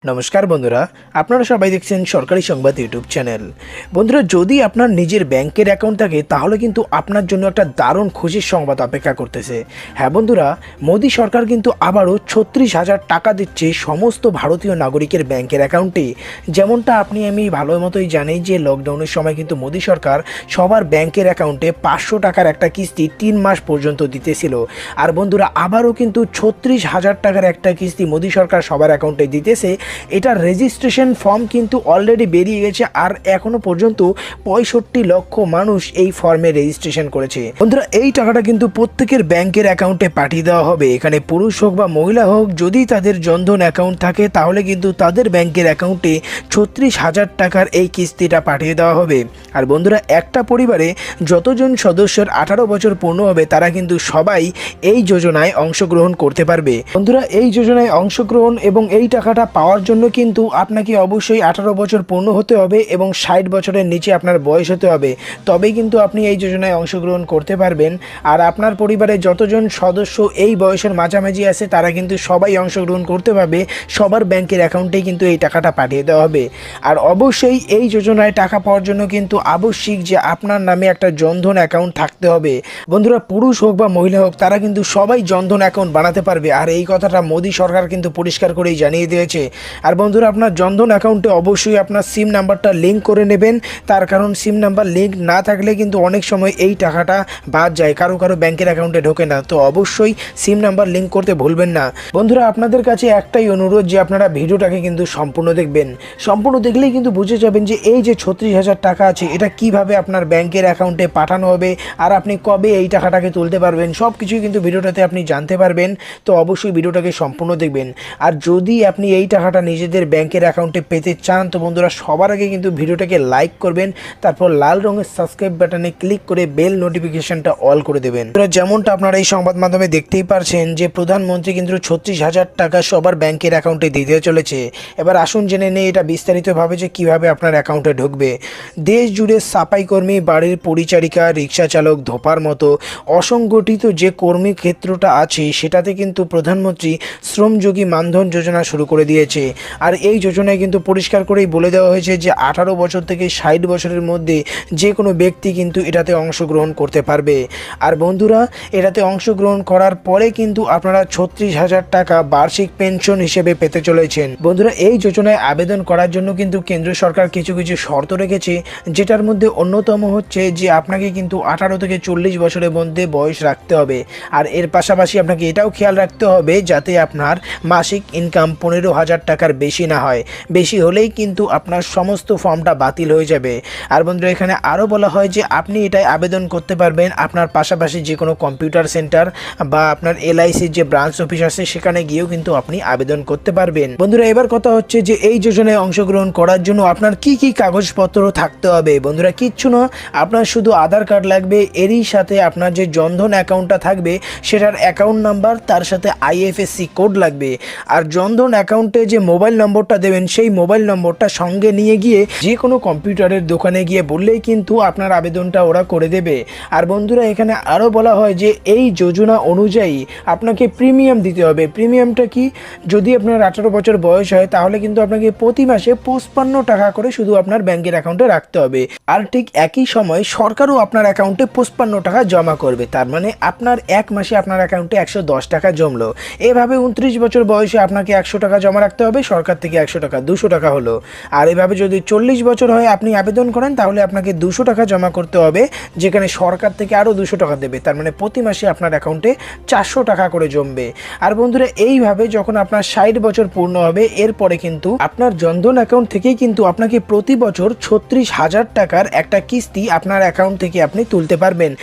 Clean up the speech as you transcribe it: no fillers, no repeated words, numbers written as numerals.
নমস্কার বন্ধুরা, আপনারা সবাই দেখছেন সরকারি সংবাদ ইউটিউব চ্যানেল। বন্ধুরা, যদি আপনার নিজের ব্যাংকের অ্যাকাউন্ট থাকে তাহলে কিন্তু আপনার জন্য একটা দারুণ খুশির সংবাদ অপেক্ষা করতেছে। হ্যাঁ বন্ধুরা, মোদী সরকার কিন্তু আবারও 36,000 টাকা দিচ্ছে সমস্ত ভারতীয় নাগরিকের ব্যাংকের অ্যাকাউন্টে। যেমনটা আমি ভালো মতোই জানি যে লকডাউনের সময় কিন্তু মোদী সরকার সবার ব্যাংকের অ্যাকাউন্টে 500 টাকার একটা কিস্তি 3 মাস পর্যন্ত দিতেছিল। আর বন্ধুরা, আবারও কিন্তু 36,000 টাকার একটা কিস্তি মোদী সরকার সবার অ্যাকাউন্টে দিতেছে। এটার রেজিস্ট্রেশন ফর্ম কিন্তু অলরেডি বেরিয়ে গেছে, আর এখনো পর্যন্ত 65 লক্ষ মানুষ এই ফর্মে রেজিস্ট্রেশন করেছে। বন্ধুরা, এই টাকাটা কিন্তু প্রত্যেকের ব্যাংকের অ্যাকাউন্টে পাঠিয়ে দেওয়া হবে। এখানে পুরুষ হোক বা মহিলা হোক, যদি তাদের জনধন অ্যাকাউন্ট থাকে তাহলে কিন্তু তাদের ব্যাংকের অ্যাকাউন্টে 36,000 টাকার এই কিস্তিটা পাঠিয়ে দেওয়া হবে। আর বন্ধুরা, একটা পরিবারে যতজন সদস্যের 18 বছর পূর্ণ হবে তারা কিন্তু সবাই এই যোজনায় অংশগ্রহণ করতে পারবে। বন্ধুরা, এই যোজনায় অংশগ্রহণ এবং এই টাকাটা পাওয়ার জন্য কিন্তু আপনাকে অবশ্যই 18 বছর পূর্ণ হতে হবে এবং 60 বছরের নিচে আপনার বয়স হতে হবে, তবেই কিন্তু আপনি এই যোজনায় অংশগ্রহণ করতে পারবেন। আর আপনার পরিবারে যতজন সদস্য এই বয়সের মাঝামাঝি আছে তারা কিন্তু সবাই অংশগ্রহণ করতে পারবে। সবার ব্যাংকের অ্যাকাউন্টেই কিন্তু এই টাকাটা পাঠিয়ে দেওয়া হবে। আর অবশ্যই এই যোজনায় টাকা পাওয়ার জন্য কিন্তু আবশ্যিক যে আপনার নামে একটা জনধন অ্যাকাউন্ট থাকতে হবে। বন্ধুরা, পুরুষ হোক বা মহিলা হোক, তারা কিন্তু সবাই জনধন অ্যাকাউন্ট বানাতে পারবে। আর এই কথাটা মোদী সরকার কিন্তু পরিষ্কার করেই জানিয়ে দিয়েছে। আর বন্ধুরা, আপনার জনধন অ্যাকাউন্টে অবশ্যই আপনার সিম নাম্বারটা লিঙ্ক করে নেবেন। তার কারণ সিম নাম্বার লিঙ্ক না থাকলে কিন্তু অনেক সময় এই টাকাটা বাদ যায়, কারো ব্যাংকের অ্যাকাউন্টে ঢোকে না। তো অবশ্যই সিম নাম্বার লিঙ্ক করতে ভুলবেন না। বন্ধুরা, আপনাদের কাছে একটাই অনুরোধ যে আপনারা ভিডিওটাকে কিন্তু সম্পূর্ণ দেখবেন। সম্পূর্ণ দেখলেই কিন্তু বুঝে যাবেন যে এই যে 36,000 টাকা আছে এটা কিভাবে আপনার ব্যাংকের অ্যাকাউন্টে পাঠানো হবে আর আপনি কবে এই টাকাটাকে তুলতে পারবেন, সব কিছুই কিন্তু ভিডিওটাতে আপনি জানতে পারবেন। তো অবশ্যই ভিডিওটাকে সম্পূর্ণ দেখবেন। আর যদি আপনি এই টাকাটা নিজেদের ব্যাংকের অ্যাকাউন্টে পেতে চান তো বন্ধুরা, সবার আগে কিন্তু ভিডিওটাকে লাইক করবেন, তারপর লাল রঙের সাবস্ক্রাইব বাটনে ক্লিক করে বেল নোটিফিকেশনটা অল করে দেবেন। যেমনটা আপনারা এই সংবাদ মাধ্যমে দেখতেই পারছেন যে প্রধানমন্ত্রী কিন্তু 36,000 টাকা সবার ব্যাংকের অ্যাকাউন্টে দিতে চলেছে। এবার আসুন জেনে নেই এটা বিস্তারিতভাবে যে কিভাবে আপনার অ্যাকাউন্টে ঢুকবে। দেশ জুড়ে সাফাই কর্মী, বাড়ির পরিচারিকা, রিক্সা চালক, ধোপার মতো অসংগঠিত যে কর্মী ক্ষেত্রটা আছে সেটাতে কিন্তু প্রধানমন্ত্রী শ্রমযোগী মানধন যোজনা শুরু করে দিয়েছে। আর এই যোজনায় কিন্তু পরিষ্কার করেই বলে দেওয়া হয়েছে যে 18 বছর থেকে 60 বছরের মধ্যে যে কোনো ব্যক্তি কিন্তু এটাতে অংশগ্রহণ করতে পারবে। আর বন্ধুরা, এটাতে অংশগ্রহণ করার পরে কিন্তু আপনারা 36,000 টাকা বার্ষিক পেনশন হিসেবে পেতে চলেছেন। বন্ধুরা, এই যোজনায় আবেদন করার জন্য কিন্তু কেন্দ্র সরকার কিছু শর্ত রেখেছে, যেটার মধ্যে অন্যতম হচ্ছে যে আপনাকে কিন্তু 18 থেকে 40 বছরের মধ্যে বয়স রাখতে হবে। আর এর পাশাপাশি আপনাকে এটাও খেয়াল রাখতে হবে যাতে আপনার মাসিক ইনকাম 15,000 টাকার বেশি না হয়। বেশি হলেই কিন্তু আপনার সমস্ত ফর্মটা বাতিল হয়ে যাবে। আর বন্ধুরা, এখানে আরও বলা হয় যে আপনি এটাই আবেদন করতে পারবেন আপনার পাশাপাশি যে কোনো কম্পিউটার সেন্টার বা আপনার LICর যে ব্রাঞ্চ অফিস আছে সেখানে গিয়েও কিন্তু আপনি আবেদন করতে পারবেন। বন্ধুরা, এবার কথা হচ্ছে যে এই যোজনায় অংশগ্রহণ করার জন্য আপনার কি কাগজপত্র থাকতে হবে। বন্ধুরা, কিচ্ছু না, আপনার শুধু আধার কার্ড লাগবে। এরই সাথে আপনার যে জনধন অ্যাকাউন্টটা থাকবে সেটার অ্যাকাউন্ট নাম্বার, তার সাথে IFSC কোড লাগবে। আর জনধন অ্যাকাউন্টে যে মোবাইল নম্বরটা দেবেন সেই মোবাইল নম্বরটা সঙ্গে নিয়ে গিয়ে যে কোনো কম্পিউটারের দোকানে গিয়ে বললেই কিন্তু আপনার আবেদনটা ওরা করে দেবে। আর বন্ধুরা, এখানে আরও বলা হয় যে এই যোজনা অনুযায়ী আপনাকে প্রিমিয়াম দিতে হবে। প্রিমিয়ামটা কি? যদি আপনার 18 বছর বয়স হয় তাহলে কিন্তু আপনাকে প্রতি মাসে 55 টাকা করে শুধু আপনার ব্যাংকের অ্যাকাউন্টে রাখতে হবে। আর ঠিক একই সময় সরকারও আপনার অ্যাকাউন্টে 55 টাকা জমা করবে। তার মানে আপনার এক মাসে আপনার অ্যাকাউন্টে 110 টাকা জমলো। এভাবে 29 বছর বয়সে আপনাকে 100 টাকা জমা রাখতে হবে, সরকার থেকে 100 টাকা 200 টাকা হলো। আর এভাবে যদি 40 বছর হয় আপনি আবেদন করেন তাহলে আপনাকে 200 টাকা জমা করতে হবে, যেখানে সরকার থেকে আরও 200 টাকা দেবে। তার মানে প্রতি মাসে আপনার অ্যাকাউন্টে 400 টাকা করে জমবে। আর বন্ধুরা, এইভাবে যখন আপনার 60 বছর পূর্ণ হবে এরপরে কিন্তু আপনার জনধন অ্যাকাউন্ট থেকেই কিন্তু আপনাকে প্রতি বছর 36,000 টাকার একটা কিস্তি আপনার অ্যাকাউন্ট থেকে আপনি তুলতে পারবেন।